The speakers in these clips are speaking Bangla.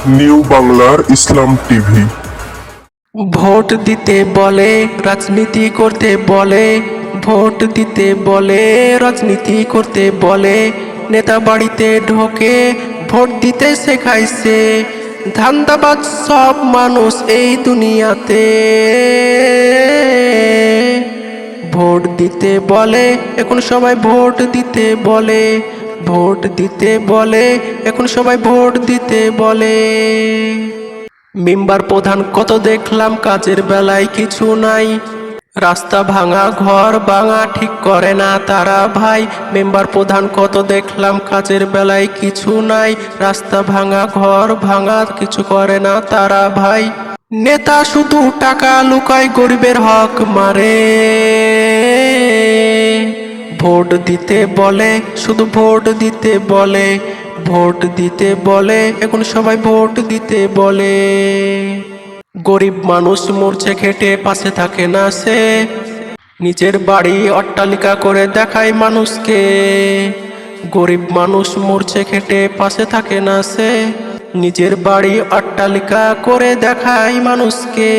নিউ বাংলার ইসলাম টিভি। ভোট দিতে বলে, রাজনীতি করতে বলে। ভোট দিতে বলে, রাজনীতি করতে বলে। নেতা বাড়িতে ঢোকে, ভোট দিতে শেখাইছে। ধান্দাবাজ সব মানুষ এই দুনিয়াতে। ভোট দিতে বলে, এখন সবাই ভোট দিতে বলে। ভোট দিতে বলে, এখন সবাই ভোট দিতে বলে। মেম্বার প্রধান কত দেখলাম, কাজের বেলায় কিছু নাই। রাস্তা ভাঙা, ঘর ভাঙা, ঠিক করে না তারা ভাই। মেম্বার প্রধান কত দেখলাম, কাজের বেলায় কিছু নাই। রাস্তা ভাঙা, ঘর ভাঙা, কিছু করে না তারা ভাই। নেতা শুধু টাকা লুকায়, গরিবের হক মারে। ভোট দিতে বলে, শুধু ভোট দিতে বলে। ভোট দিতে বলে, এখন সবাই ভোট দিতে বলে। গরিব মানুষ মরছে খেটে, পাশে থাকে না সে। নিজের বাড়ি অট্টালিকা করে দেখায় মানুষকে। গরিব মানুষ মরছে খেটে, পাশে থাকে না সে। নিজের বাড়ি অট্টালিকা করে দেখায় মানুষকে।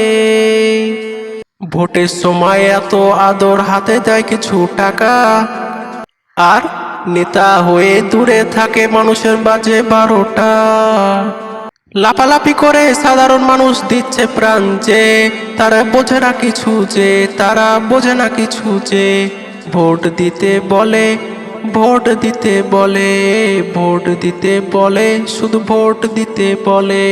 ভোটের সময় এত আদর, হাতে দেয় কিছু টাকা। আর নেতা হয়ে দূরে থাকে, মানুষের বাজে 12টা। লাফালাফি করে সাধারণ মানুষ দিচ্ছে প্রাণ যে। তারা বোঝে না কিছু যে, তারা বোঝে না কিছু যে। ভোট দিতে বলে, ভোট দিতে বলে। ভোট দিতে বলে, শুধু ভোট দিতে বলে।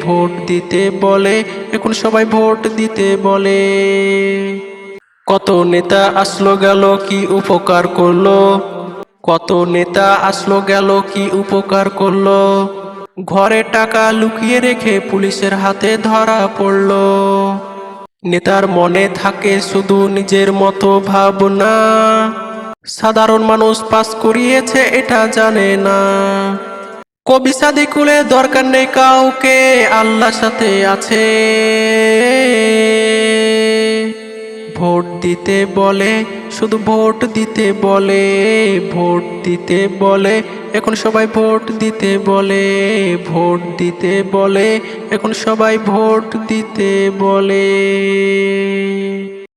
ভোট দিতে বলে, এখন সবাই ভোট দিতে বলে। কত নেতা আসলো গেল, কি উপকার করলো। কত নেতা আসলো গেল, কি উপকার করলো। ঘরে টাকা লুকিয়ে রেখে পুলিশের হাতে ধরা পড়লো। নেতার মনে থাকে শুধু নিজের মতো ভাবনা। সাধারণ মানুষ পাস করিয়েছে এটা জানে না। কবি সাদিকুলে দরকার নেই কাউকে, আল্লাহর সাথে আছে। ভোট দিতে বলে, শুধু ভোট দিতে বলে। ভোট দিতে বলে, এখন সবাই ভোট দিতে বলে। ভোট দিতে বলে, এখন সবাই ভোট দিতে বলে।